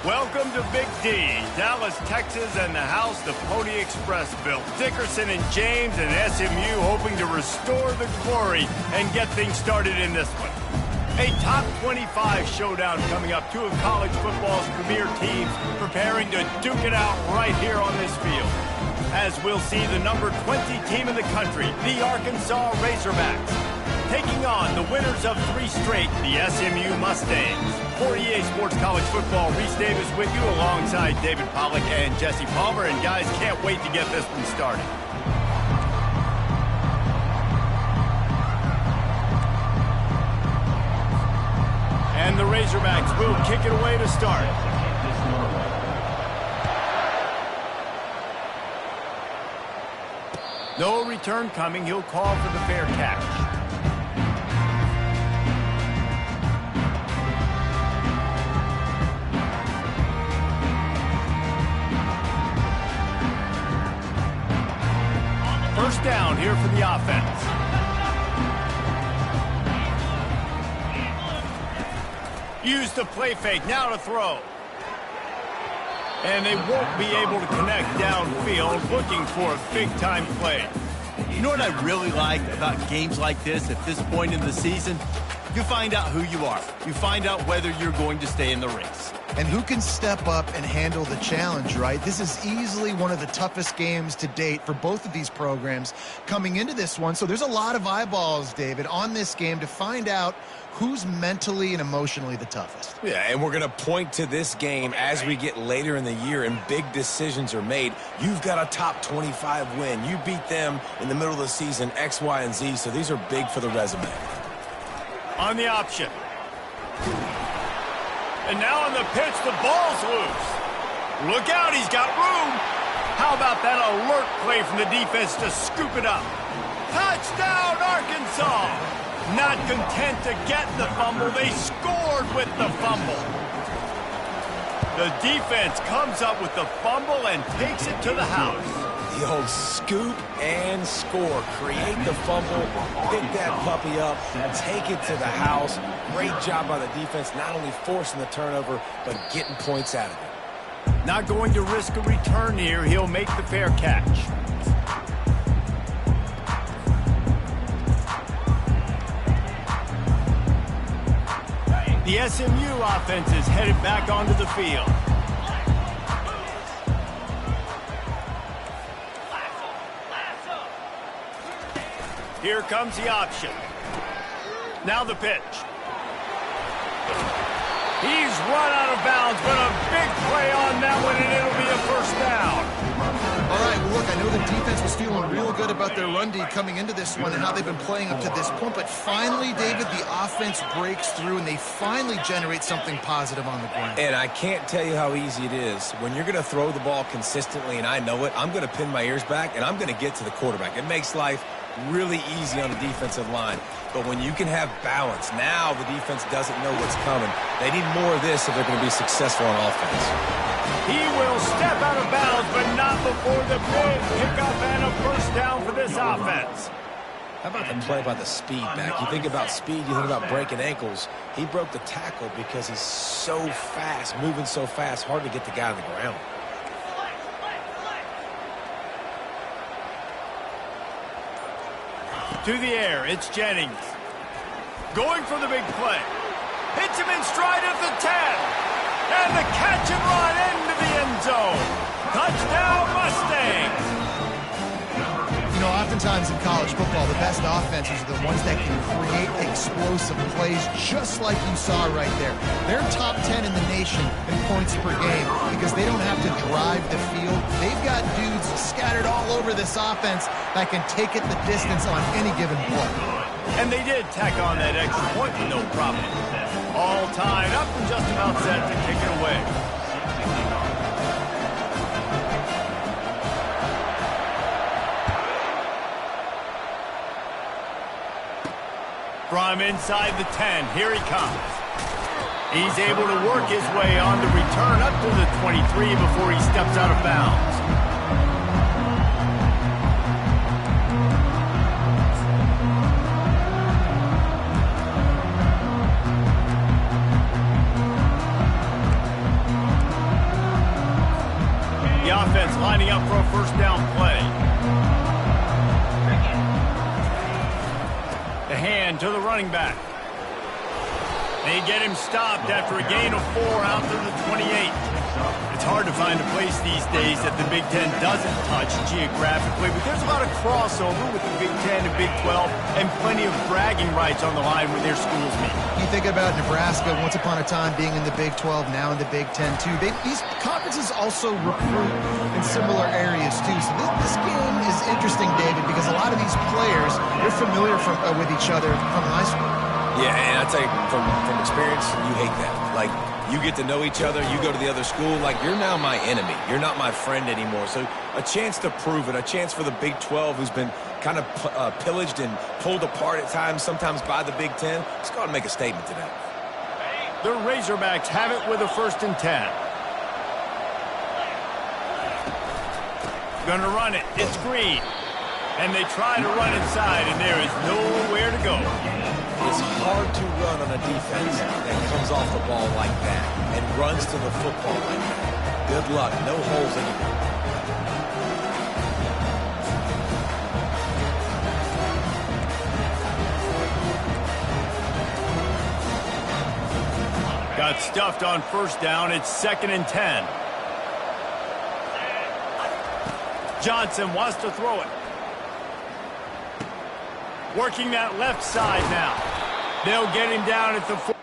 Welcome to Big D, Dallas, Texas, and the house the Pony Express built. Dickerson and James and SMU hoping to restore the glory and get things started in this one. A top 25 showdown coming up. Two of college football's premier teams preparing to duke it out right here on this field. As we'll see the number 20 team in the country, the Arkansas Razorbacks, taking on the winners of 3 straight, the SMU Mustangs. For EA Sports College Football, Reese Davis with you alongside David Pollack and Jesse Palmer. And guys, can't wait to get this one started. And the Razorbacks will kick it away to start. No return coming. He'll call for the fair catch. First down here for the offense. Use the play fake, now to throw. And they won't be able to connect downfield, looking for a big-time play. You know what I really like about games like this at this point in the season? You find out who you are. You find out whether you're going to stay in the race. And who can step up and handle the challenge, right? This is easily one of the toughest games to date for both of these programs coming into this one. So there's a lot of eyeballs, David, on this game to find out who's mentally and emotionally the toughest. Yeah, and we're going to point to this game as we get later in the year and big decisions are made. You've got a top 25 win. You beat them in the middle of the season, X, Y, and Z, so these are big for the resume. On the option. And now on the pitch, the ball's loose. Look out, he's got room. How about that alert play from the defense to scoop it up? Touchdown, Arkansas! Not content to get the fumble, they scored with the fumble. The defense comes up with the fumble and takes it to the house. The old scoop and score. Create the fumble, pick that puppy up, take it to the house. Great job by the defense, not only forcing the turnover, but getting points out of it. Not going to risk a return here. He'll make the fair catch. The SMU offense is headed back onto the field. Here comes the option. Now the pitch. He's run out of bounds, but a big play on that one, and it'll be a first down. All right, well, look, I know the defense was feeling real good about their run D coming into this one and how they've been playing up to this point, but finally, David, the offense breaks through, and they finally generate something positive on the ground. And I can't tell you how easy it is. When you're going to throw the ball consistently, and I know it, I'm going to pin my ears back, and I'm going to get to the quarterback. It makes life really easy on the defensive line. But when you can have balance, now the defense doesn't know what's coming. They need more of this if they're going to be successful on offense. He will step out of bounds, but not before the big pickup and a first down for this offense. How about the play by the speed back? You think about speed, you think about breaking ankles. He broke the tackle because he's so fast, moving so fast, hard to get the guy on the ground. To the air, it's Jennings. Going for the big play. Hits him in stride at the 10. And the catch and run into the end zone. Touchdown, Mustangs. You know, oftentimes in college football, the best offenses are the ones that can create explosive plays just like you saw right there. They're top 10 in the nation in points per game because they don't have to drive the field. They've got dudes scattered all over this offense that can take it the distance on any given play. And they did tack on that extra point with no problem. All tied up and just about set to kick it away. From inside the 10, here he comes. He's able to work his way on the return up to the 23 before he steps out of bounds. lining up for a first down play. The hand to the running back. They get him stopped after a gain of 4 out to the 28. It's hard to find a place these days that the Big Ten doesn't touch geographically, but there's a lot of crossover with the Big Ten and Big 12 and plenty of bragging rights on the line when their schools meet. You think about Nebraska, once upon a time being in the Big 12, now in the Big 10 too. These conferences also recruit in similar areas too. So this game is interesting, David, because a lot of these players, they're familiar with each other from high school. Yeah, and I tell you, from experience, you hate that. Like, you get to know each other, you go to the other school, like, you're now my enemy. You're not my friend anymore. So a chance to prove it, a chance for the Big 12, who's been kind of pillaged and pulled apart at times, sometimes by the Big 10. Let's go out and make a statement today. The Razorbacks have it with a 1st and 10. Gonna run it. It's Green. And they try to run inside, and there is nowhere to go. It's hard to run on a defense that comes off the ball like that and runs to the football like that. Good luck. No holes anymore. Got stuffed on 1st down. It's 2nd and 10. Johnson wants to throw it. Working that left side now. They'll get him down at the 4.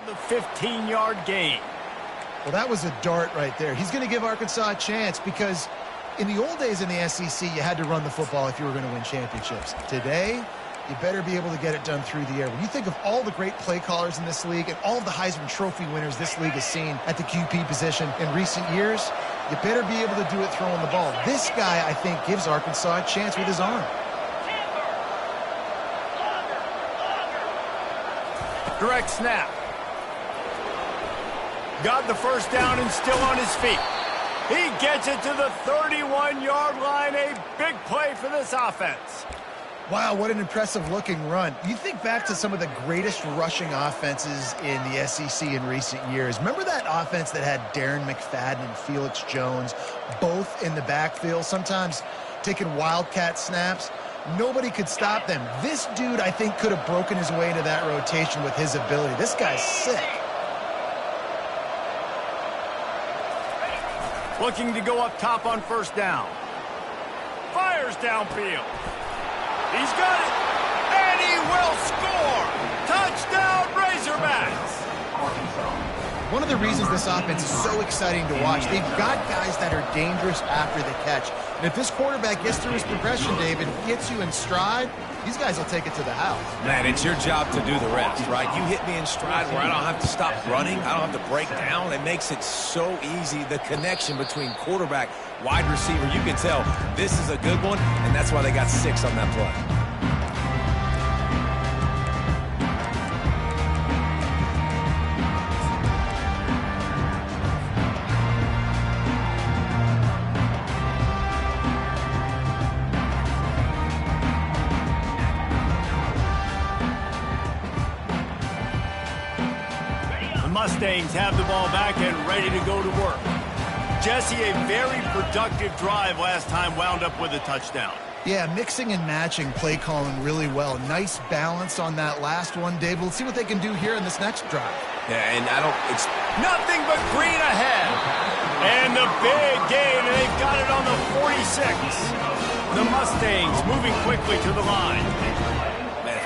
The 15-yard gain. Well, that was a dart right there. He's going to give Arkansas a chance because in the old days in the SEC, you had to run the football if you were going to win championships. Today, you better be able to get it done through the air. When you think of all the great play callers in this league and all of the Heisman Trophy winners this league has seen at the QP position in recent years, you better be able to do it throwing the ball. This guy, I think, gives Arkansas a chance with his arm. Direct snap. Got the 1st down and still on his feet. He gets it to the 31-yard line. A big play for this offense. Wow, what an impressive-looking run. You think back to some of the greatest rushing offenses in the SEC in recent years. Remember that offense that had Darren McFadden and Felix Jones both in the backfield, sometimes taking wildcat snaps? Nobody could stop them. This dude, I think, could have broken his way into that rotation with his ability. This guy's sick. Looking to go up top on 1st down. Fires downfield. He's got it. And he will score. Touchdown, Razorbacks. One of the reasons this offense is so exciting to watch, they've got guys that are dangerous after the catch. And if this quarterback gets through his progression, David, gets you in stride, these guys will take it to the house. Man, it's your job to do the rest, right? You hit me in stride where I don't have to stop running. I don't have to break down. It makes it so easy, the connection between quarterback, wide receiver. You can tell this is a good one, and that's why they got 6 on that play. Mustangs have the ball back and ready to go to work. Jesse, a very productive drive last time, wound up with a touchdown. Yeah, mixing and matching play calling really well. Nice balance on that last one, Dave. Let's see what they can do here in this next drive. Yeah, and it's nothing but green ahead. And the big gain, and they've got it on the 46. The Mustangs moving quickly to the line.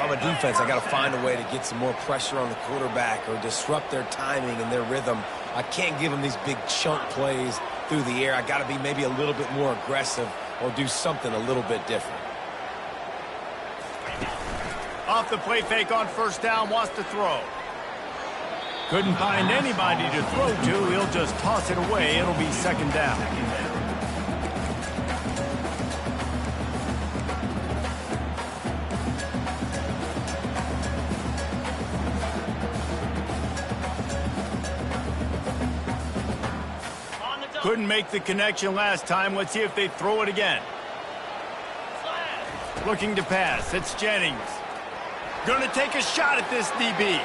I'm a defense, I got to find a way to get some more pressure on the quarterback or disrupt their timing and their rhythm. I can't give them these big chunk plays through the air. I got to be maybe a little bit more aggressive or do something a little bit different. Off the play fake on 1st down, wants to throw. Couldn't find anybody to throw to. He'll just toss it away. It'll be 2nd down. Couldn't make the connection last time. Let's see if they throw it again. Looking to pass. It's Jennings. Going to take a shot at this DB.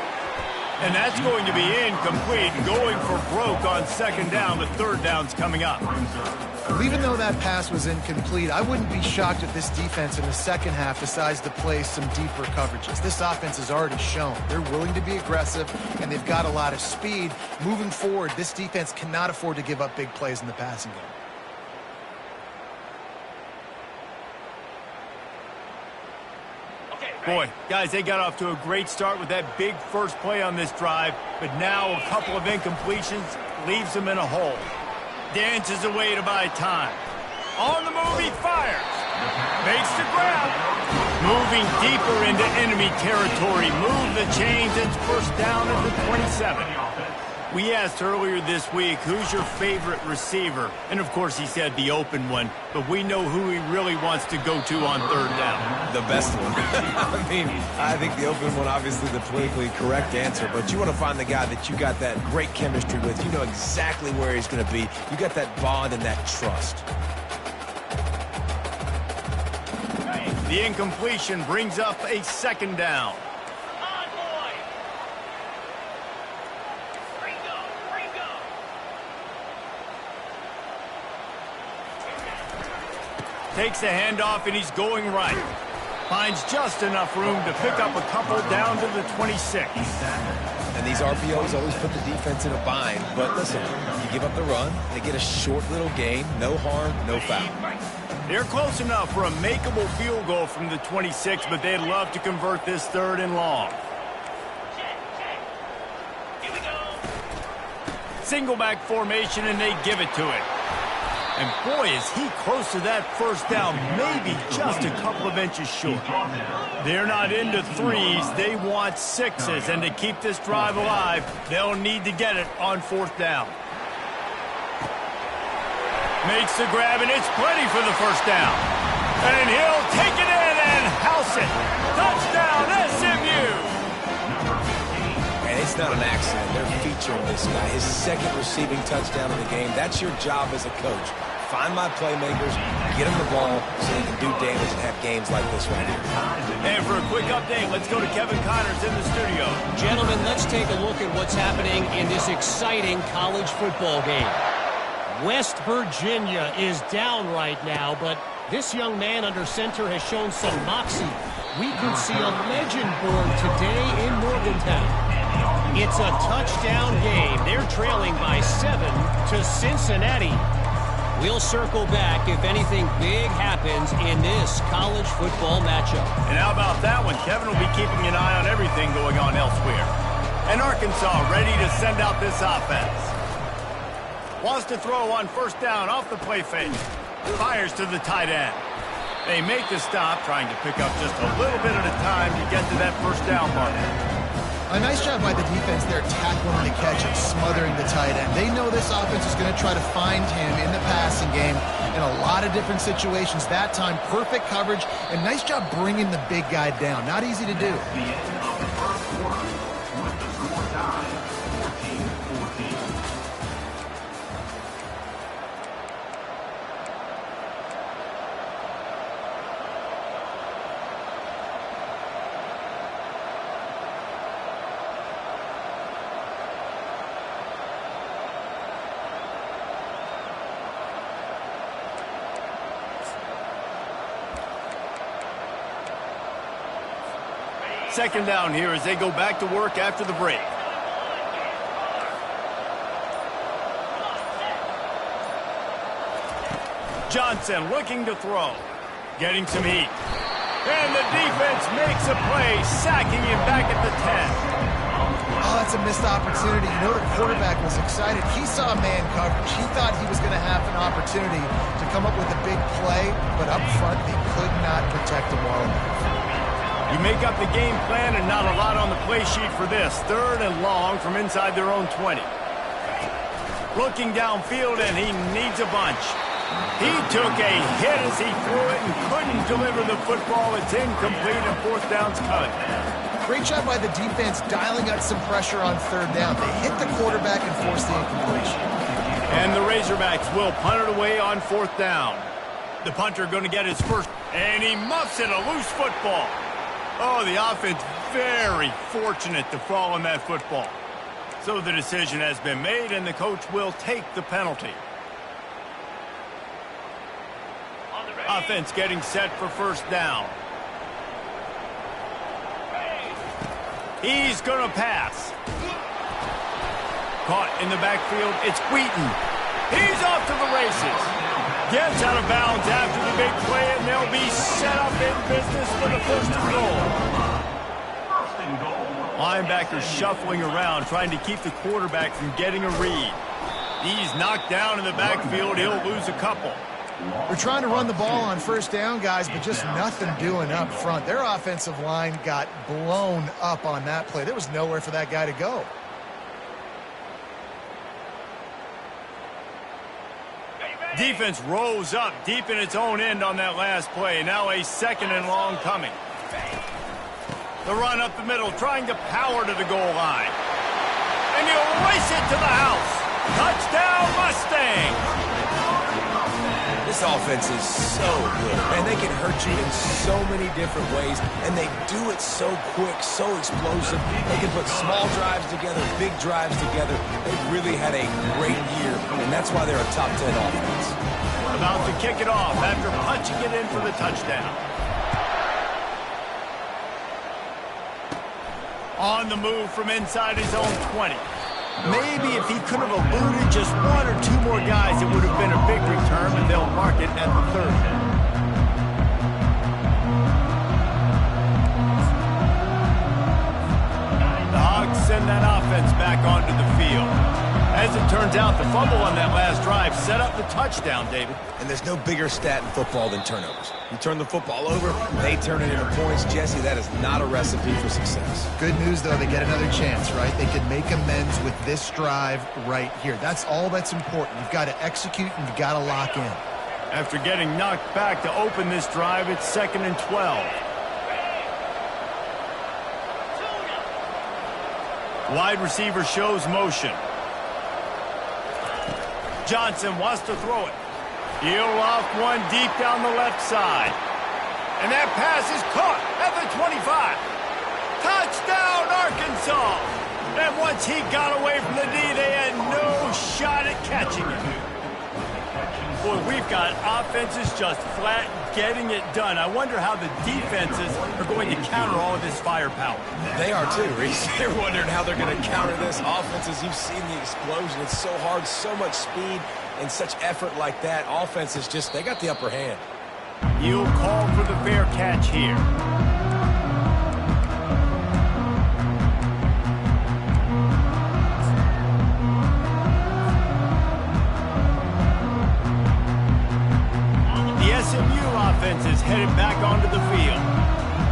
And that's going to be incomplete. Going for broke on second down. The third down's coming up. Well, even though that pass was incomplete, I wouldn't be shocked if this defense in the second half decides to play some deeper coverages. This offense has already shown they're willing to be aggressive, and they've got a lot of speed. Moving forward, this defense cannot afford to give up big plays in the passing game. Boy, guys, they got off to a great start with that big first play on this drive, but now a couple of incompletions leaves them in a hole. Dances away to buy time. On the move, he fires. Makes the grab. Moving deeper into enemy territory. Move the chains. It's first down at the 27. We asked earlier this week, who's your favorite receiver? And, of course, he said the open one. But we know who he really wants to go to on third down. The best one. I think the open one, obviously the politically correct answer. But you want to find the guy that you got that great chemistry with. You know exactly where he's going to be. You got that bond and that trust. The incompletion brings up a second down. Takes the handoff, and he's going right. Finds just enough room to pick up a couple down to the 26. And these RPOs always put the defense in a bind. But listen, you give up the run, they get a short little gain, no harm, no foul. They're close enough for a makeable field goal from the 26, but they'd love to convert this third and long. Single back formation, and they give it to it. And boy, is he close to that first down, maybe just a couple of inches short. They're not into threes, they want sixes, and to keep this drive alive, they'll need to get it on fourth down. Makes the grab, and it's plenty for the first down. And he'll take it in and house it. Touchdown, SMU! And it's not an accident. They're featuring this guy. His second receiving touchdown of the game. That's your job as a coach. Find my playmakers, get them the ball so they can do damage and have games like this right here. And for a quick update, let's go to Kevin Connors in the studio. Gentlemen, let's take a look at what's happening in this exciting college football game. West Virginia is down right now, but this young man under center has shown some moxie. We could see a legend born today in Morgantown. It's a touchdown game. They're trailing by 7 to Cincinnati. We'll circle back if anything big happens in this college football matchup. And how about that one? Kevin will be keeping an eye on everything going on elsewhere. And Arkansas ready to send out this offense. Wants to throw on first down off the play fake. Fires to the tight end. They make the stop, trying to pick up just a little bit at a time to get to that first down mark. A nice job by the defense there, tackling the catch and smothering the tight end. They know this offense is going to try to find him in the passing game in a lot of different situations. That time, perfect coverage, and nice job bringing the big guy down. Not easy to do. Second down here as they go back to work after the break. Johnson looking to throw. Getting some heat. And the defense makes a play, sacking him back at the 10. Oh, that's a missed opportunity. You know the quarterback was excited. He saw man coverage. He thought he was going to have an opportunity to come up with a big play, but up front, he could not protect him well enough. You make up the game plan and not a lot on the play sheet for this. Third and long from inside their own 20. Looking downfield, and he needs a bunch. He took a hit as he threw it and couldn't deliver the football. It's incomplete, and fourth down's coming. Great job by the defense dialing up some pressure on third down. They hit the quarterback and forced the incompletion. And the Razorbacks will punt it away on 4th down. The punter going to get his first, and he muffs it, a loose football. Oh, the offense very fortunate to fall on that football. So the decision has been made, and the coach will take the penalty. Offense getting set for 1st down. He's going to pass. Caught in the backfield, it's Wheaton. He's off to the races. Gets out of bounds after the big play, and they'll be set up in business for the 1st and goal. Linebacker shuffling around, trying to keep the quarterback from getting a read. He's knocked down in the backfield. He'll lose a couple. We're trying to run the ball on 1st down, guys, but just nothing doing up front. Their offensive line got blown up on that play. There was nowhere for that guy to go. Defense rose up deep in its own end on that last play. Now a 2nd and long coming. The run up the middle, trying to power to the goal line. And he'll race it to the house. Touchdown, Mustangs! This offense is so good, and they can hurt you in so many different ways, and they do it so quick, so explosive. They can put small drives together, big drives together. They've really had a great year, and that's why they're a top 10 offense. About to kick it off after punching it in for the touchdown. On the move from inside his own 20. Maybe if he could have eluded just 1 or 2 more guys, it would have been a big return, but they'll mark it at the 30. The Hogs send that offense back onto the field. As it turns out, the fumble on that last drive set up the touchdown, David. And there's no bigger stat in football than turnovers. You turn the football over, they turn it into points. Jesse, that is not a recipe for success. Good news, though, they get another chance, right? They can make amends with this drive right here. That's all that's important. You've got to execute, and you've got to lock in. After getting knocked back to open this drive, it's 2nd and 12. Wide receiver shows motion. Johnson wants to throw it. He'll off one deep down the left side. And that pass is caught at the 25. Touchdown, Arkansas! And once he got away from the D, they had no shot at catching him. Boy, we've got offenses just flat getting it done. I wonder how the defenses are going to counter all of this firepower. They are too, Reese. They're wondering how they're going to counter this offense. As you've seen the explosion, it's so hard, so much speed, and such effort like that. Offenses just, they got the upper hand. You'll call for the fair catch here. The SMU offense is headed back onto the field.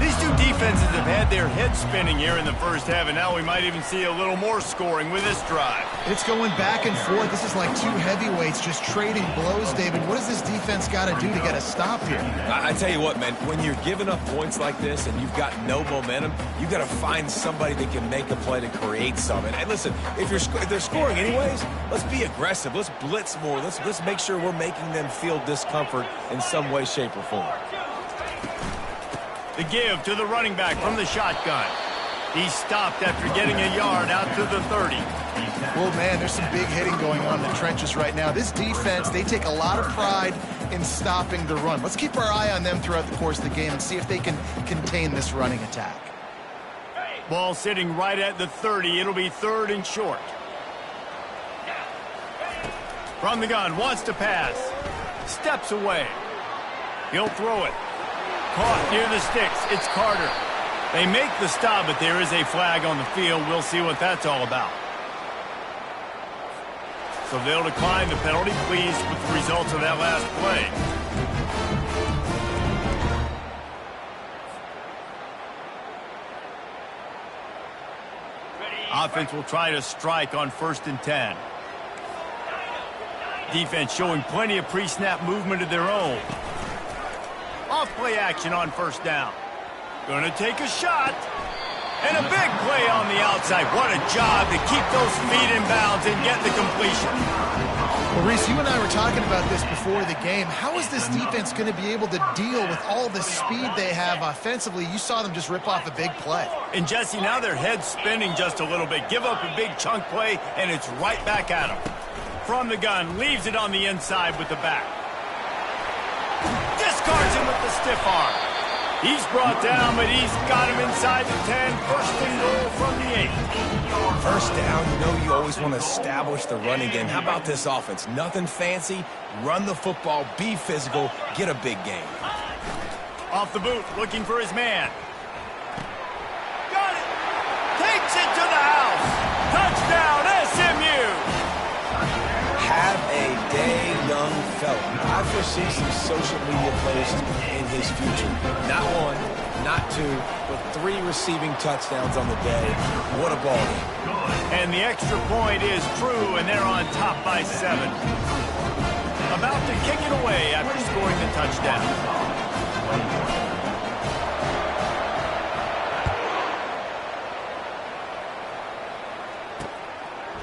These two defenses have had their heads spinning here in the first half, and now we might even see a little more scoring with this drive. It's going back and forth. This is like two heavyweights just trading blows, David. What does this defense got to do to get a stop here? I tell you what, man, when you're giving up points like this and you've got no momentum, you've got to find somebody that can make a play to create something. And listen, if they're scoring anyways, let's be aggressive. Let's blitz more. Let's make sure we're making them feel discomfort in some way, shape, or form. The give to the running back from the shotgun. He stopped after getting a yard out to the 30. Well, man, there's some big hitting going on in the trenches right now. This defense, they take a lot of pride in stopping the run. Let's keep our eye on them throughout the course of the game and see if they can contain this running attack. Ball sitting right at the 30. It'll be 3rd and short. From the gun, wants to pass. Steps away. He'll throw it. Caught near the sticks. It's Carter. They make the stop, but there is a flag on the field. We'll see what that's all about. So they'll decline the penalty, pleased with the results of that last play. Offense will try to strike on 1st and 10. Defense showing plenty of pre-snap movement of their own. Off play action on 1st down. Gonna take a shot. And a big play on the outside. What a job to keep those feet in bounds and get the completion. Well, Reese, you and I were talking about this before the game. How is this defense going to be able to deal with all the speed they have offensively? You saw them just rip off a big play. And, Jesse, now their head's spinning just a little bit. Give up a big chunk play, and it's right back at them. From the gun, leaves it on the inside with the back. Discards him with the stiff arm. He's brought down, but he's got him inside the 10. First and goal from the 8. First down, you know you always want to establish the running game. How about this offense? Nothing fancy. Run the football, be physical, get a big game. Off the boot, looking for his man. Got it! Takes it to the house! Touchdown, SMU! Have a day, young fella. I foresee some social media posts in his future. Not one, not two, but 3 receiving touchdowns on the day. What a ball game. And the extra point is true, and they're on top by 7. About to kick it away after scoring the touchdown.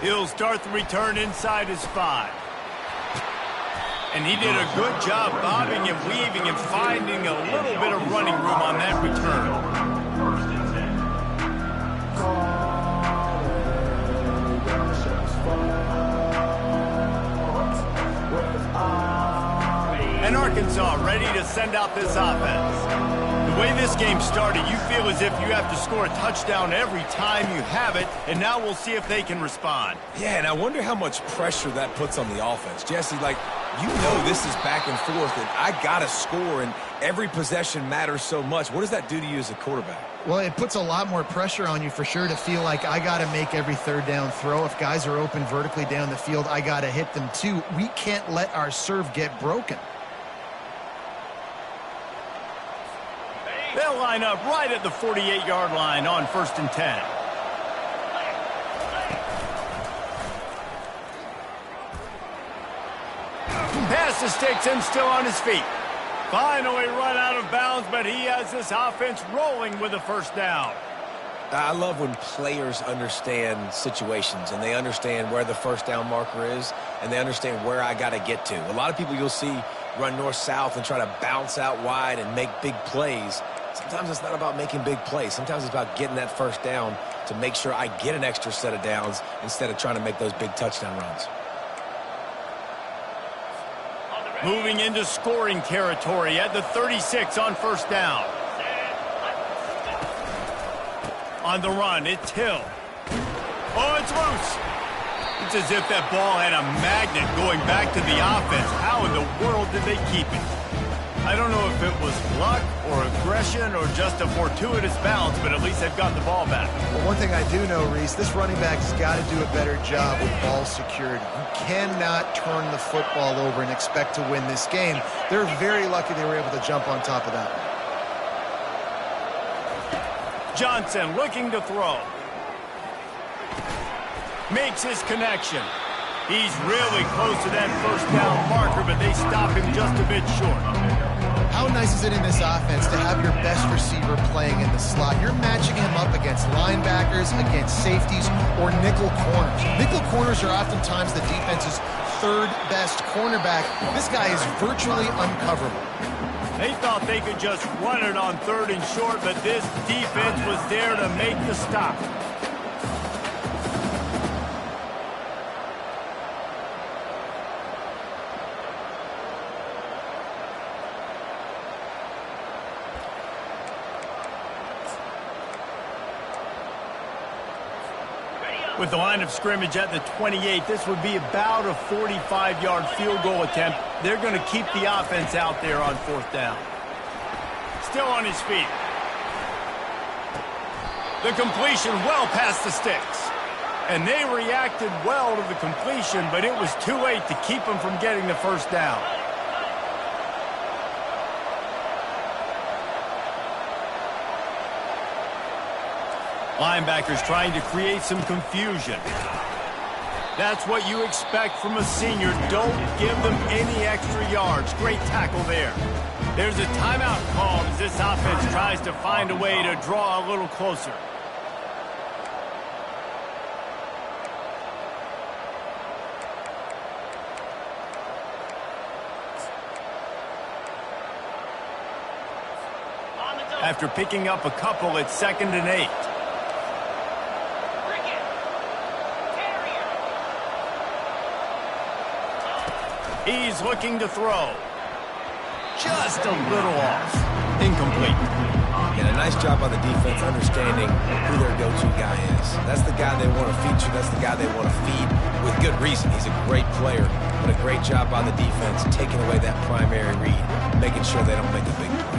He'll start the return inside his 5. And he did a good job bobbing and weaving and finding a little bit of running room on that return. And Arkansas ready to send out this offense. The way this game started, you feel as if you have to score a touchdown every time you have it, and now we'll see if they can respond. Yeah, and I wonder how much pressure that puts on the offense. Jesse, like, you know this is back and forth, and I got to score, and every possession matters so much. What does that do to you as a quarterback? Well, it puts a lot more pressure on you for sure to feel like I got to make every third down throw. If guys are open vertically down the field, I got to hit them too. We can't let our serve get broken. They'll line up right at the 48-yard line on 1st and 10. Pass takes him still on his feet. Finally run out of bounds, but he has this offense rolling with a first down. I love when players understand situations and they understand where the first down marker is and they understand where I got to get to. A lot of people you'll see run north-south and try to bounce out wide and make big plays. Sometimes it's not about making big plays. Sometimes it's about getting that first down to make sure I get an extra set of downs instead of trying to make those big touchdown runs. Moving into scoring territory at the 36 on 1st down. On the run, it's Hill. Oh, it's loose. It's as if that ball had a magnet going back to the offense. How in the world did they keep it? I don't know if it was luck or aggression or just a fortuitous bounce, but at least they've got the ball back. Well, one thing I do know, Reese, this running back has got to do a better job with ball security. You cannot turn the football over and expect to win this game. They're very lucky they were able to jump on top of that one. Johnson looking to throw. Makes his connection. He's really close to that first down marker, but they stop him just a bit short. How nice is it in this offense to have your best receiver playing in the slot? You're matching him up against linebackers, against safeties, or nickel corners. Nickel corners are oftentimes the defense's 3rd best cornerback. This guy is virtually uncoverable. They thought they could just run it on 3rd and short, but this defense was there to make the stop. With the line of scrimmage at the 28, this would be about a 45-yard field goal attempt. They're going to keep the offense out there on 4th down. Still on his feet. The completion well past the sticks. And they reacted well to the completion, but it was too late to keep them from getting the first down. Linebackers trying to create some confusion. That's what you expect from a senior. Don't give them any extra yards. Great tackle there. There's a timeout called as this offense tries to find a way to draw a little closer. After picking up a couple, it's 2nd and 8. He's looking to throw. Just a little off. Incomplete. And a nice job by the defense understanding who their go-to guy is. That's the guy they want to feature. That's the guy they want to feed with good reason. He's a great player, but a great job by the defense taking away that primary read, making sure they don't make a big play.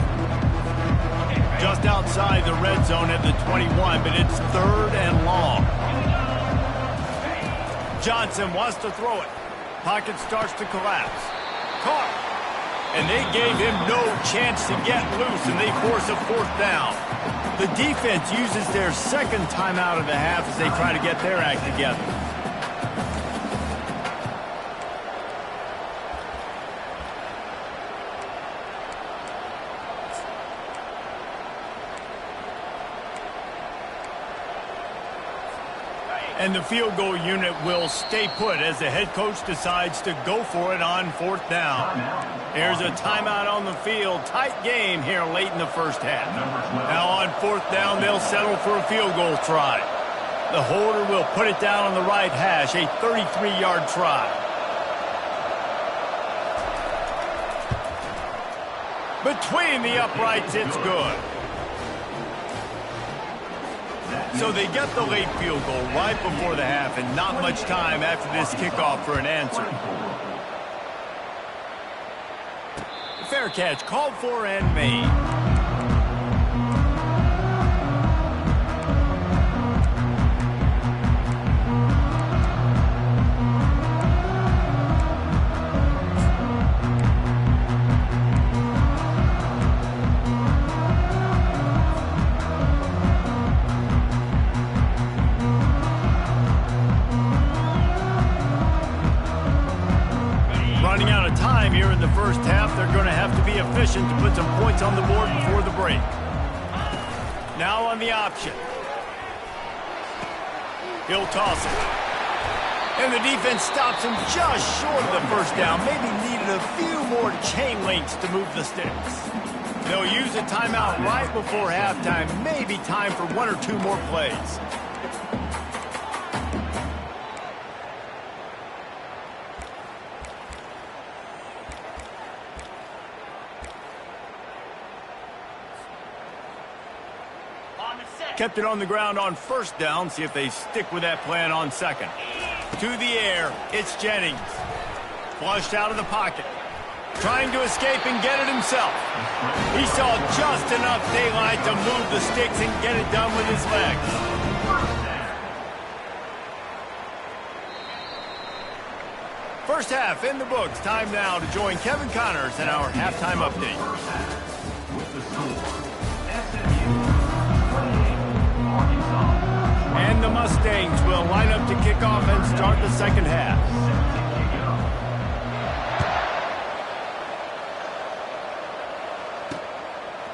Just outside the red zone at the 21, but it's 3rd and long. Johnson wants to throw it. Pocket starts to collapse. Caught. And they gave him no chance to get loose, and they force a 4th down. The defense uses their 2nd timeout of the half as they try to get their act together. And the field goal unit will stay put as the head coach decides to go for it on 4th down. There's a timeout on the field. Tight game here late in the first half. Now on 4th down, they'll settle for a field goal try. The holder will put it down on the right hash, a 33-yard try. Between the uprights, it's good. So they get the late field goal right before the half, and not much time after this kickoff for an answer. Fair catch called for and made. Running out of time here in the first half, they're going to have to be efficient to put some points on the board before the break. Now on the option. He'll toss it. And the defense stops him just short of the first down. Maybe needed a few more chain links to move the sticks. They'll use a timeout right before halftime. Maybe time for 1 or 2 more plays. Kept it on the ground on 1st down. See if they stick with that plan on 2nd. To the air, it's Jennings. Flushed out of the pocket. Trying to escape and get it himself. He saw just enough daylight to move the sticks and get it done with his legs. First half in the books. Time now to join Kevin Connors in our halftime update. With the score, SMU 28, Arkansas. And the Mustangs will line up to kick off and start the second half.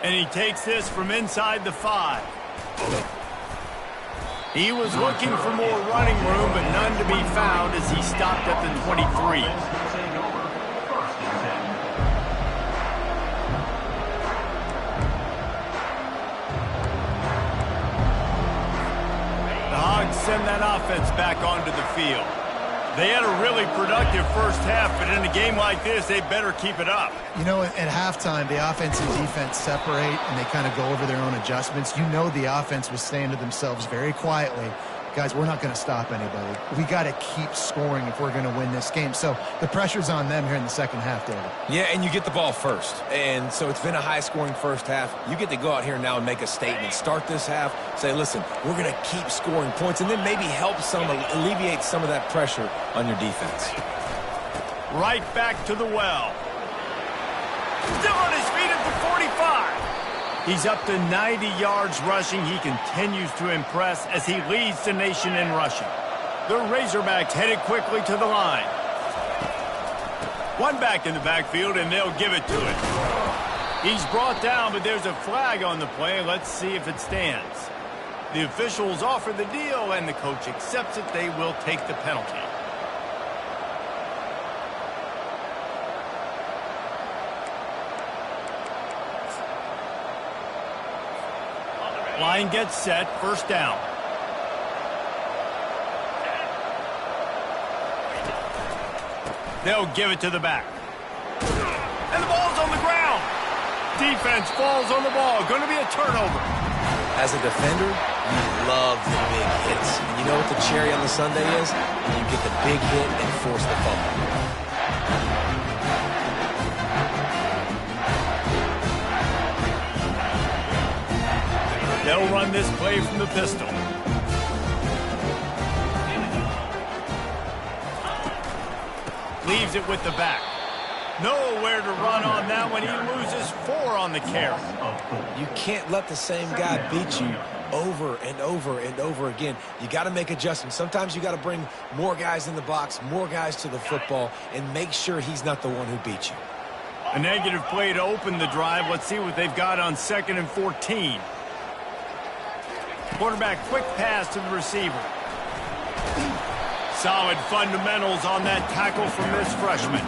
And he takes this from inside the 5. He was looking for more running room, but none to be found as he stopped at the 23. The Hogs send that offense back onto the field. They had a really productive first half, but in a game like this, they better keep it up. You know, at halftime, the offense and defense separate, and they kind of go over their own adjustments. You know the offense was saying to themselves very quietly, guys, we're not going to stop anybody. We got to keep scoring if we're going to win this game. So the pressure's on them here in the second half, David. Yeah, and you get the ball first. And so it's been a high-scoring first half. You get to go out here now and make a statement. Start this half, say, listen, we're going to keep scoring points, and then maybe help alleviate some of that pressure on your defense. Right back to the well. Still on his feet at the 45. He's up to 90 yards rushing. He continues to impress as he leads the nation in rushing. The Razorbacks headed quickly to the line. One back in the backfield, and they'll give it to him. He's brought down, but there's a flag on the play. Let's see if it stands. The officials offer the deal, and the coach accepts it. They will take the penalty. Line gets set, first down. They'll give it to the back. And the ball's on the ground. Defense falls on the ball. Going to be a turnover. As a defender, you love the big hits. And you know what the cherry on the sundae is? When you get the big hit and force the fumble. They'll run this play from the pistol. Leaves it with the back. Nowhere to run on that one. He loses 4 on the carry. You can't let the same guy beat you over and over and over again. You got to make adjustments. Sometimes you got to bring more guys in the box, more guys to the football, and make sure he's not the one who beat you. A negative play to open the drive. Let's see what they've got on 2nd and 14. Quarterback quick pass to the receiver. Solid fundamentals on that tackle from this freshman.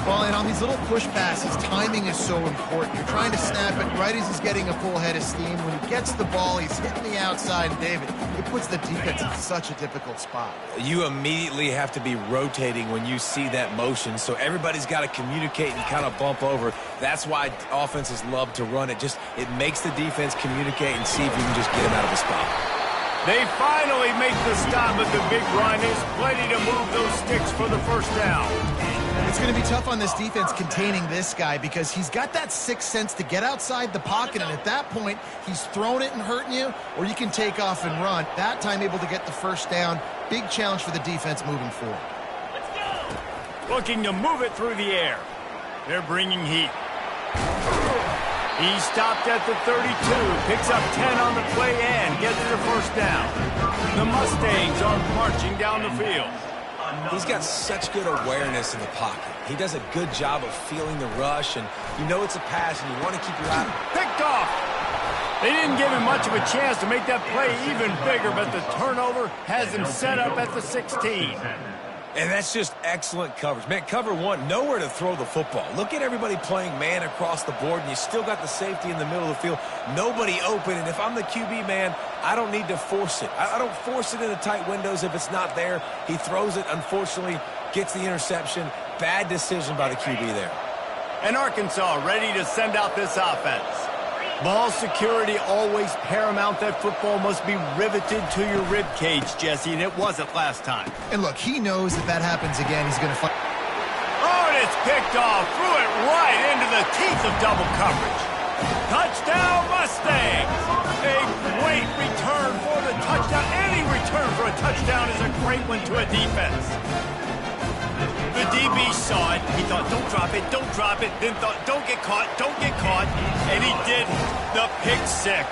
Well, and on these little push passes, timing is so important. You're trying to snap it right as he's getting a full head of steam. When he gets the ball, he's hitting the outside, and David, it puts the defense in such a difficult spot. You immediately have to be rotating when you see that motion, so everybody's got to communicate and kind of bump over. That's why offenses love to run it. It makes the defense communicate and see if you can just get him out of the spot. They finally make the stop, but the big run is plenty to move those sticks for the first down. It's going to be tough on this defense containing this guy because he's got that sixth sense to get outside the pocket, and at that point, he's throwing it and hurting you, or you can take off and run. That time able to get the first down. Big challenge for the defense moving forward. Looking to move it through the air. They're bringing heat. He stopped at the 32, picks up 10 on the play and gets the first down. The Mustangs are marching down the field. He's got such good awareness in the pocket. He does a good job of feeling the rush, and you know it's a pass, and you want to keep your eye. Picked off. They didn't give him much of a chance to make that play even bigger, but the turnover has him set up at the 16. And that's just excellent coverage. Man, cover one, nowhere to throw the football. Look at everybody playing man across the board, and you still got the safety in the middle of the field. Nobody open, and if I'm the QB, man, I don't need to force it. I don't force it into tight windows if it's not there. He throws it, unfortunately, gets the interception. Bad decision by the QB there. And Arkansas ready to send out this offense. Ball security always paramount. That football must be riveted to your rib cage, Jesse, and it wasn't last time. And look, he knows if that happens again, he's going to fight. Oh, and it's picked off. Threw it right into the teeth of double coverage. Touchdown, Mustangs! A great return for the touchdown. Any return for a touchdown is a great one to a defense. The DB saw it. He thought, don't drop it, then thought, don't get caught, and he did the pick six.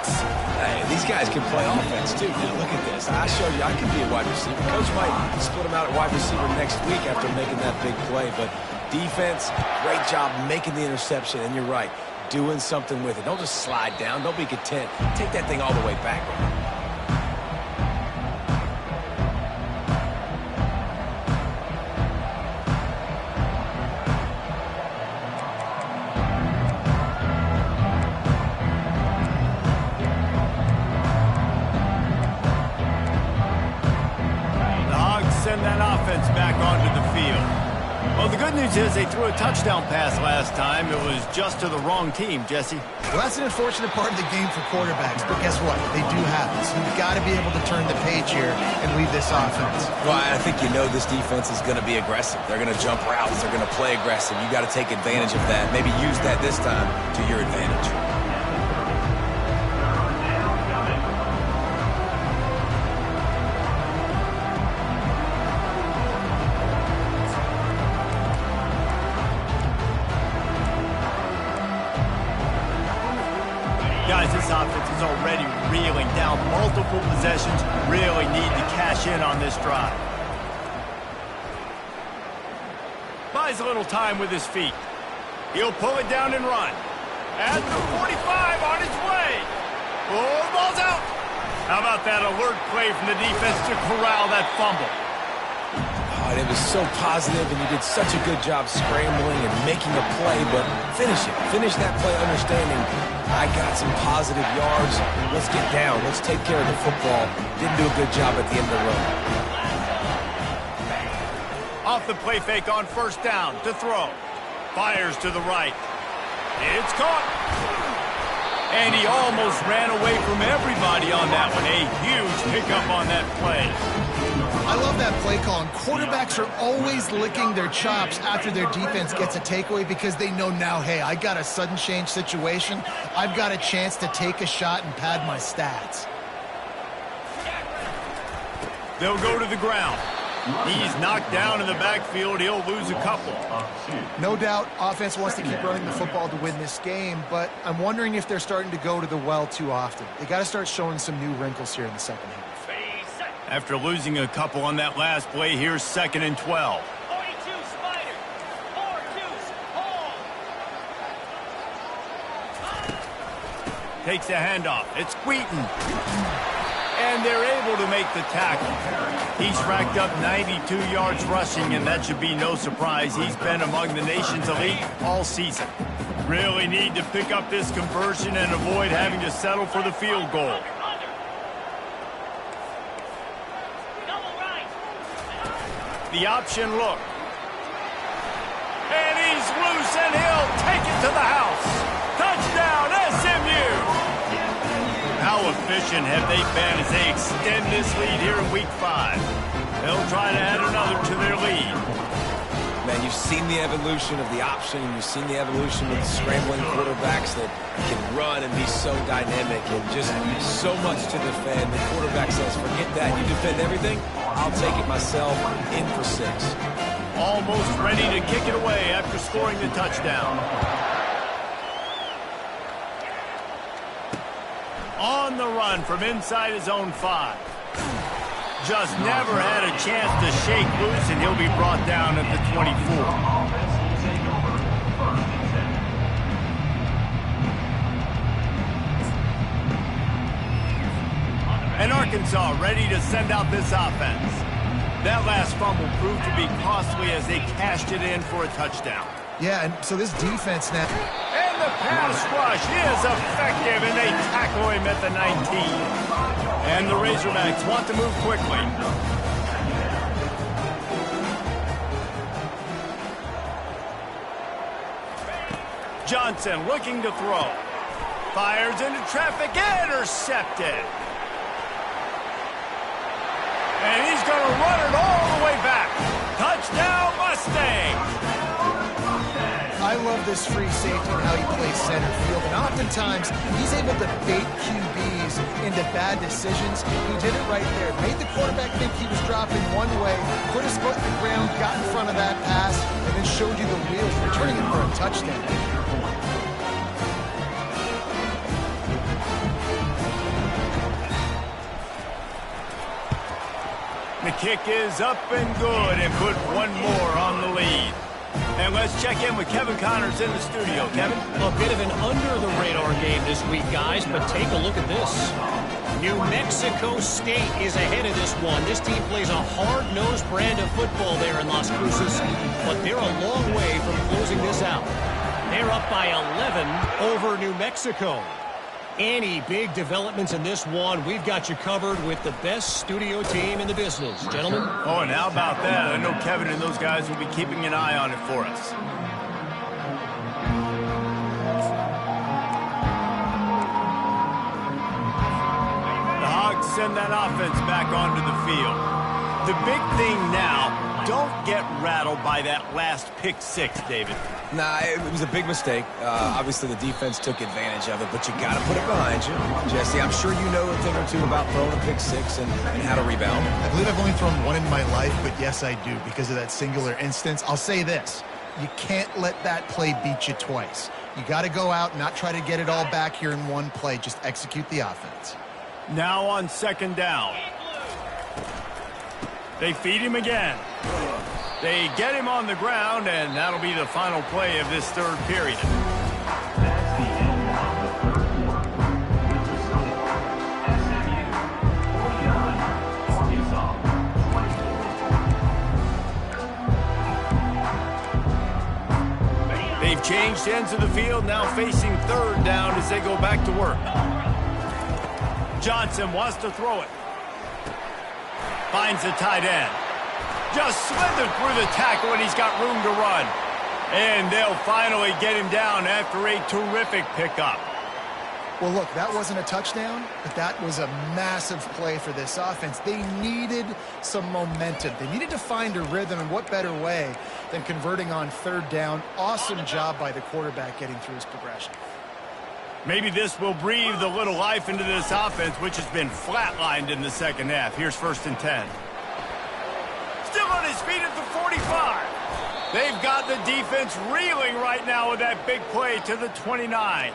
Hey, these guys can play offense, too. Now, look at this. I showed you I can be a wide receiver. Coach might split him out at wide receiver next week after making that big play, but defense, great job making the interception, and you're right, doing something with it. Don't just slide down. Don't be content. Take that thing all the way back. Back onto the field. Well, the good news is they threw a touchdown pass last time. It was just to the wrong team, Jesse. Well, that's an unfortunate part of the game for quarterbacks, but guess what? They do happen. So you've got to be able to turn the page here and lead this offense. Well, I think you know this defense is going to be aggressive. They're going to jump routes. They're going to play aggressive. You got to take advantage of that. Maybe use that this time to your advantage. Guys, this offense is already reeling down. Multiple possessions, really need to cash in on this drive. Buys a little time with his feet. He'll pull it down and run. At the 45 on his way. Oh, the ball's out. How about that alert play from the defense to corral that fumble? Oh, and it was so positive, and you did such a good job scrambling and making a play, but finish it. Finish that play understanding I got some positive yards. Let's get down. Let's take care of the football. Didn't do a good job at the end of the run. Off the play fake on first down to throw. Fires to the right. It's caught. And he almost ran away from everybody on that one. A huge pickup on that play. I love that play call. And quarterbacks are always licking their chops after their defense gets a takeaway because they know now, hey, I got a sudden change situation. I've got a chance to take a shot and pad my stats. They'll go to the ground. He's knocked down in the backfield. He'll lose a couple. No doubt, offense wants to keep running the football to win this game, but I'm wondering if they're starting to go to the well too often. They got to start showing some new wrinkles here in the second half. After losing a couple on that last play, here's 2nd and 12. 42 Spiders. 4-2 Takes a handoff. It's Wheaton. And they're able to make the tackle. He's racked up 92 yards rushing, and that should be no surprise. He's been among the nation's elite all season. Really need to pick up this conversion and avoid having to settle for the field goal. The option look. And he's loose, and he'll take it to the house. Touchdown, SMU! How efficient have they been as they extend this lead here in Week 5? They'll try to add another to their lead. Man, you've seen the evolution of the option, and you've seen the evolution of the scrambling quarterbacks that can run and be so dynamic and just so much to defend. The quarterback says, forget that. You defend everything, I'll take it myself. In for 6. Almost ready to kick it away after scoring the touchdown. On the run from inside his own 5. Just never had a chance to shake loose, and he'll be brought down at the 24. And Arkansas ready to send out this offense. That last fumble proved to be costly as they cashed it in for a touchdown. Yeah, and so this defense now... And the pass rush is effective, and they tackle him at the 19. And the Razorbacks want to move quickly. Johnson looking to throw. Fires into traffic, intercepted. And he's going to run it all the way back. Touchdown, Mustangs! I love this free safety and how he plays center field. And oftentimes, he's able to bait QBs into bad decisions. He did it right there. Made the quarterback think he was dropping one way, put his foot in the ground, got in front of that pass, and then showed you the wheels, returning it for a touchdown. The kick is up and good and put one more on the lead. And let's check in with Kevin Connors in the studio. Kevin? A bit of an under-the-radar game this week, guys, but take a look at this. New Mexico State is ahead of this one. This team plays a hard-nosed brand of football there in Las Cruces, but they're a long way from closing this out. They're up by 11 over New Mexico. Any big developments in this one, we've got you covered with the best studio team in the business. Gentlemen? Oh, and how about that? I know Kevin and those guys will be keeping an eye on it for us. The Hogs send that offense back onto the field. The big thing now, don't get rattled by that last pick 6, David. Nah, it was a big mistake. Obviously, the defense took advantage of it, but you got to put it behind you. Jesse, I'm sure you know a thing or two about throwing a pick 6 and how to rebound. I believe I've only thrown one in my life, but yes, I do because of that singular instance. I'll say this. You can't let that play beat you twice. You got to go out and not try to get it all back here in one play. Just execute the offense. Now on 2nd down. They feed him again. They get him on the ground, and that'll be the final play of this 3rd period. That's the end of the 3rd quarter. With the score, SMU 49, Arkansas 24. They've They've changed ends of the field, now facing third down as they go back to work. Johnson wants to throw it. Finds the tight end. Just slithered through the tackle, and he's got room to run. And they'll finally get him down after a terrific pickup. Well, look, that wasn't a touchdown, but that was a massive play for this offense. They needed some momentum. They needed to find a rhythm, and what better way than converting on third down. Awesome job by the quarterback getting through his progression. Maybe this will breathe a little life into this offense, which has been flatlined in the second half. Here's 1st and 10. Still on his feet at the 45. They've got the defense reeling right now with that big play to the 29.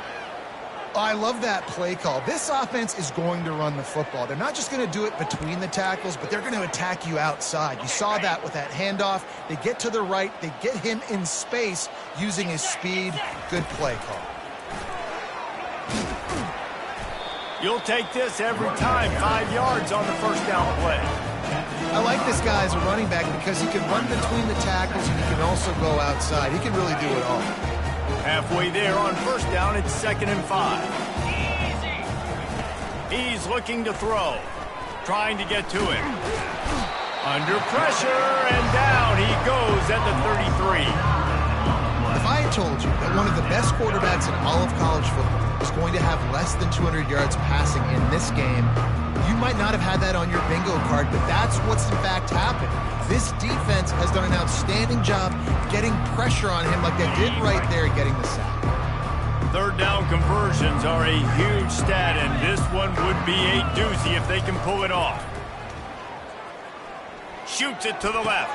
I love that play call. This offense is going to run the football. They're not just going to do it between the tackles, but they're going to attack you outside. You saw that with that handoff. They get to the right. They get him in space using his speed. Good play call. You'll take this every time. 5 yards on the first down play. I like this guy as a running back because he can run between the tackles and he can also go outside. He can really do it all. Halfway there on first down, it's 2nd and 5. He's looking to throw. Trying to get to him. Under pressure, and down he goes at the 33. If I had told you that one of the best quarterbacks in all of college football was going to have less than 200 yards passing in this game, you might not have had that on your bingo card, but that's what's in fact happened. This defense has done an outstanding job getting pressure on him like they did right there, getting the sack. Third down conversions are a huge stat, and this one would be a doozy if they can pull it off. Shoots it to the left.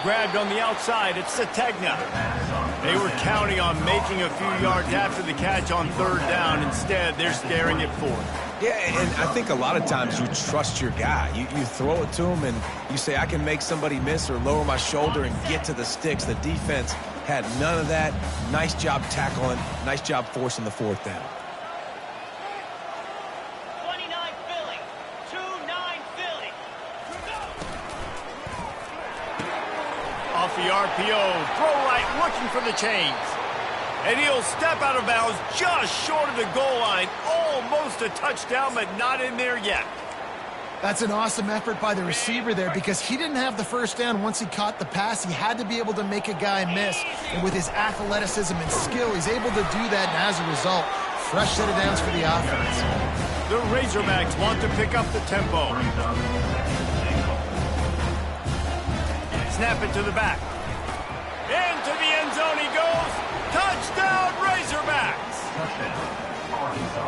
Grabbed on the outside, it's Sategna. They were counting on making a few yards after the catch on third down. Instead, they're staring at fourth. Yeah, and I think a lot of times you trust your guy. You throw it to him and you say, I can make somebody miss or lower my shoulder and get to the sticks. The defense had none of that. Nice job tackling. Nice job forcing the fourth down. 29 Philly. 2-9 Philly. Off the RPO, throw right, looking for the chains. And he'll step out of bounds just short of the goal line. Almost a touchdown, but not in there yet. That's an awesome effort by the receiver there because he didn't have the first down once he caught the pass. He had to be able to make a guy miss. And with his athleticism and skill, he's able to do that. And as a result, fresh set of downs for the offense. The Razorbacks want to pick up the tempo. Snap it to the back. Into the end zone he goes. Touchdown, Razorbacks!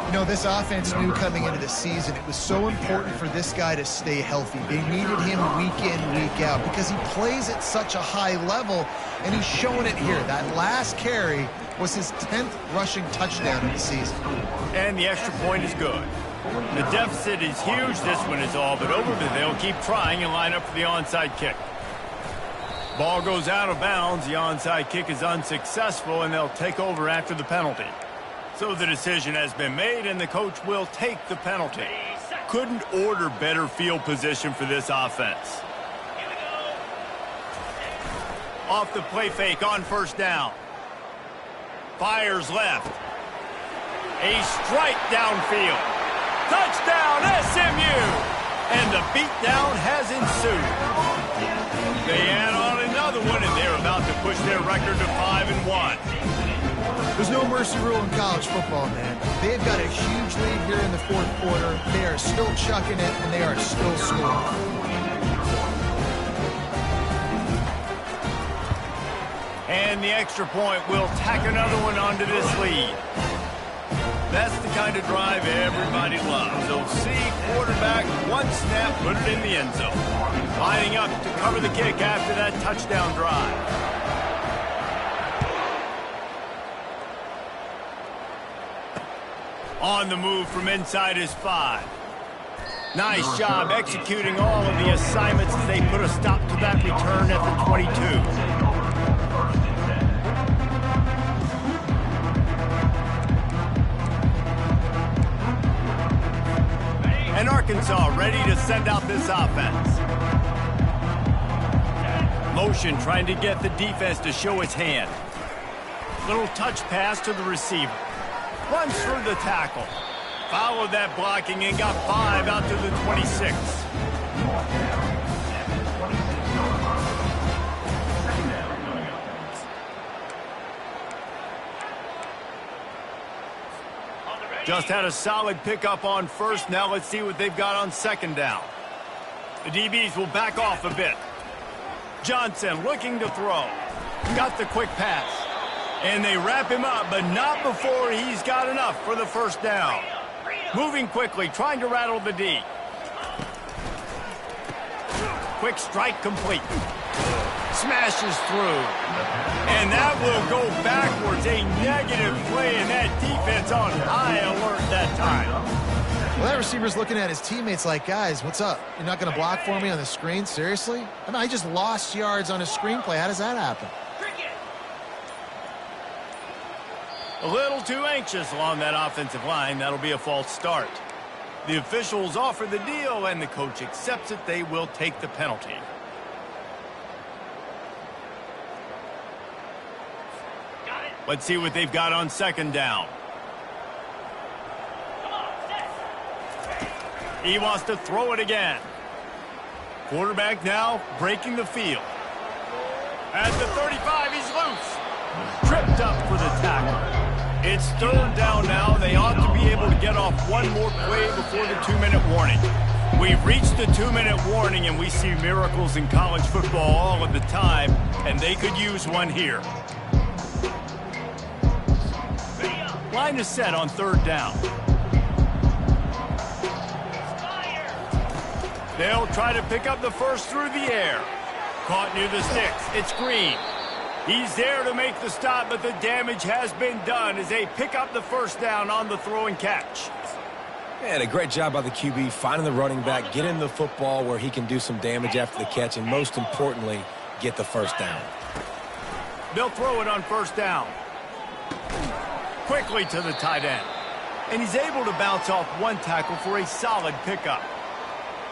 You know, this offense knew coming into the season it was so important for this guy to stay healthy. They needed him week in, week out because he plays at such a high level, and he's showing it here. That last carry was his 10th rushing touchdown of the season. And the extra point is good. The deficit is huge. This one is all but over, but they'll keep trying and line up for the onside kick. Ball goes out of bounds. The onside kick is unsuccessful, and they'll take over after the penalty. So the decision has been made, and the coach will take the penalty. Couldn't order better field position for this offense. Off the play fake on first down. Fires left. A strike downfield. Touchdown, SMU! And the beatdown has ensued. They add on another one, and they're about to push their record to 5-1. There's no mercy rule in college football, man. They've got a huge lead here in the fourth quarter. They are still chucking it, and they are still scoring. And the extra point will tack another one onto this lead. That's the kind of drive everybody loves. They'll see quarterback, one snap, put it in the end zone. Lining up to cover the kick after that touchdown drive. On the move from inside his 5. Nice job executing all of the assignments as they put a stop to that return at the 22. And Arkansas ready to send out this offense. Motion trying to get the defense to show its hand. Little touch pass to the receiver. Runs through the tackle. Followed that blocking and got 5 out to the 26. Just had a solid pickup on first. Now let's see what they've got on second down. The DBs will back off a bit. Johnson looking to throw. Got the quick pass. And they wrap him up, but not before he's got enough for the first down. Moving quickly, trying to rattle the D. Quick strike complete. Smashes through. And that will go backwards. A negative play, and that defense on high alert that time. Well, that receiver's looking at his teammates like, guys, what's up? You're not going to block for me on the screen? Seriously? I mean, I just lost yards on a screenplay. How does that happen? A little too anxious along that offensive line. That'll be a false start. The officials offer the deal, and the coach accepts it. They will take the penalty. Let's see what they've got on second down. He wants to throw it again. Quarterback now breaking the field. At the 35, he's loose. Tripped up for the tackle. It's third down now. They ought to be able to get off one more play before the 2-minute warning. We've reached the 2-minute warning, and we see miracles in college football all of the time, and they could use one here. Line is set on third down. They'll try to pick up the first through the air. Caught near the sticks. It's Green. He's there to make the stop, but the damage has been done as they pick up the first down on the throw and catch. And a great job by the QB finding the running back, getting the football where he can do some damage after the catch, and most importantly, get the first down. They'll throw it on first down. Quickly to the tight end. And he's able to bounce off one tackle for a solid pickup.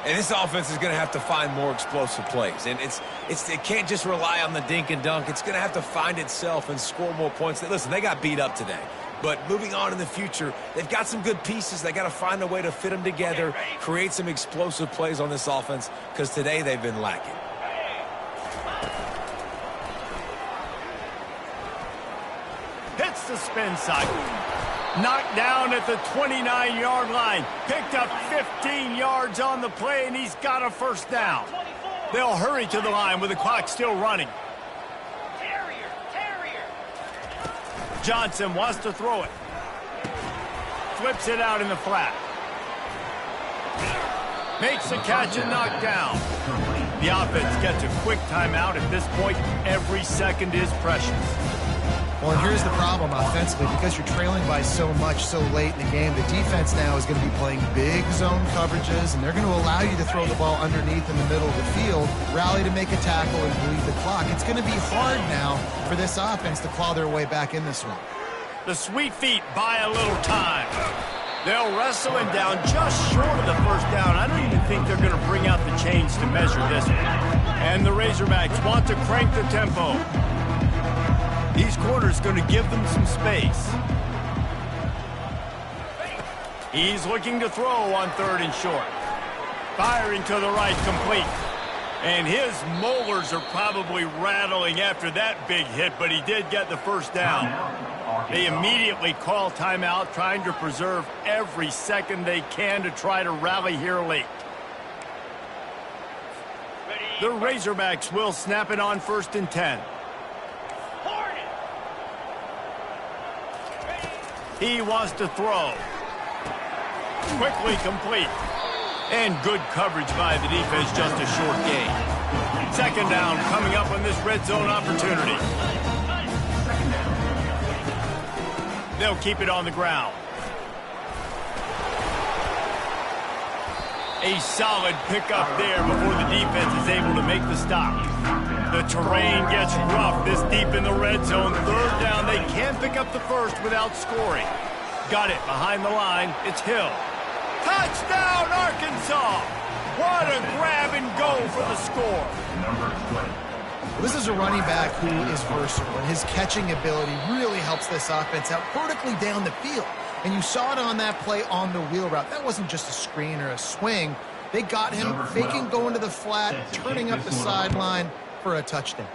And this offense is going to have to find more explosive plays. And it can't just rely on the dink and dunk. It's going to have to find itself and score more points. Listen, they got beat up today. But moving on in the future, they've got some good pieces. They got to find a way to fit them together, create some explosive plays on this offense, because today they've been lacking. Hits the spin cycle. Knocked down at the 29-yard line. Picked up 15 yards on the play, and he's got a first down. They'll hurry to the line with the clock still running. Johnson wants to throw it. Flips it out in the flat. Makes the catch and knocked down. The offense gets a quick timeout. At this point, every second is precious. Well, and here's the problem offensively. Because you're trailing by so much so late in the game, the defense now is going to be playing big zone coverages, and they're going to allow you to throw the ball underneath in the middle of the field, rally to make a tackle, and bleed the clock. It's going to be hard now for this offense to claw their way back in this one. The sweet feet buy a little time. They'll wrestle him down just short of the first down. I don't even think they're going to bring out the chains to measure this one. And the Razorbacks want to crank the tempo. These corners going to give them some space. He's looking to throw on third and short. Firing to the right, complete. And his molars are probably rattling after that big hit, but he did get the first down. They immediately call timeout, trying to preserve every second they can to try to rally here late. The Razorbacks will snap it on first and 10. He wants to throw. Quickly complete. And good coverage by the defense, just a short gain. Second down coming up on this red zone opportunity. They'll keep it on the ground. A solid pickup there before the defense is able to make the stop. The terrain gets rough this deep in the red zone. Third down, they can pick up the first without scoring. Got it behind the line. It's Hill. Touchdown, Arkansas! What a grab and go for the score. This is a running back who is versatile, and his catching ability really helps this offense out vertically down the field. And you saw it on that play on the wheel route. That wasn't just a screen or a swing. They got him faking going to the flat, turning up the sideline for a touchdown.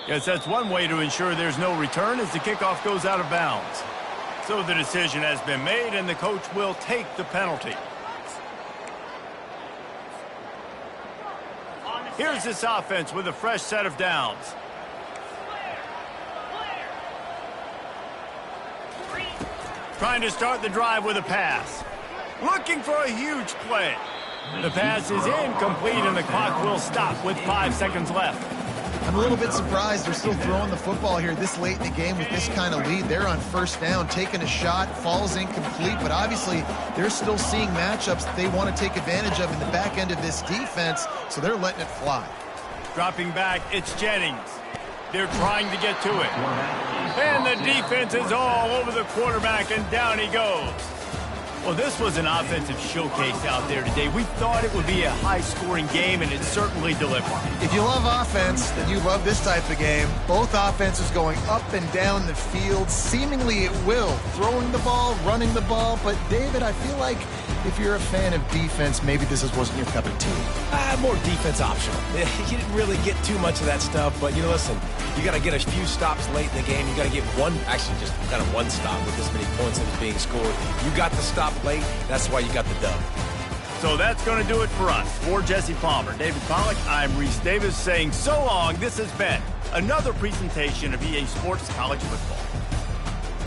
Yes, that's one way to ensure there's no return as the kickoff goes out of bounds. So the decision has been made, and the coach will take the penalty. Here's this offense with a fresh set of downs. Trying to start the drive with a pass. Looking for a huge play. The pass is incomplete, and the clock will stop with 5 seconds left. I'm a little bit surprised they're still throwing the football here this late in the game with this kind of lead. They're on first down, taking a shot, falls incomplete, but obviously they're still seeing matchups that they want to take advantage of in the back end of this defense, so they're letting it fly. Dropping back, it's Jennings. They're trying to get to it. And the defense is all over the quarterback, and down he goes. Well, this was an offensive showcase out there today. We thought it would be a high-scoring game, and it certainly delivered. If you love offense, then you love this type of game. Both offenses going up and down the field, seemingly at will. Throwing the ball, running the ball. But, David, I feel like if you're a fan of defense, maybe this wasn't your cup of tea. More defense optional. You didn't really get too much of that stuff, but, listen, you got to get a few stops late in the game. You got to get one stop with this many points that was being scored. You got the stop late. That's why you got the dub. So that's going to do it for us. For Jesse Palmer, David Pollack, I'm Reese Davis saying so long. This has been another presentation of EA Sports College Football.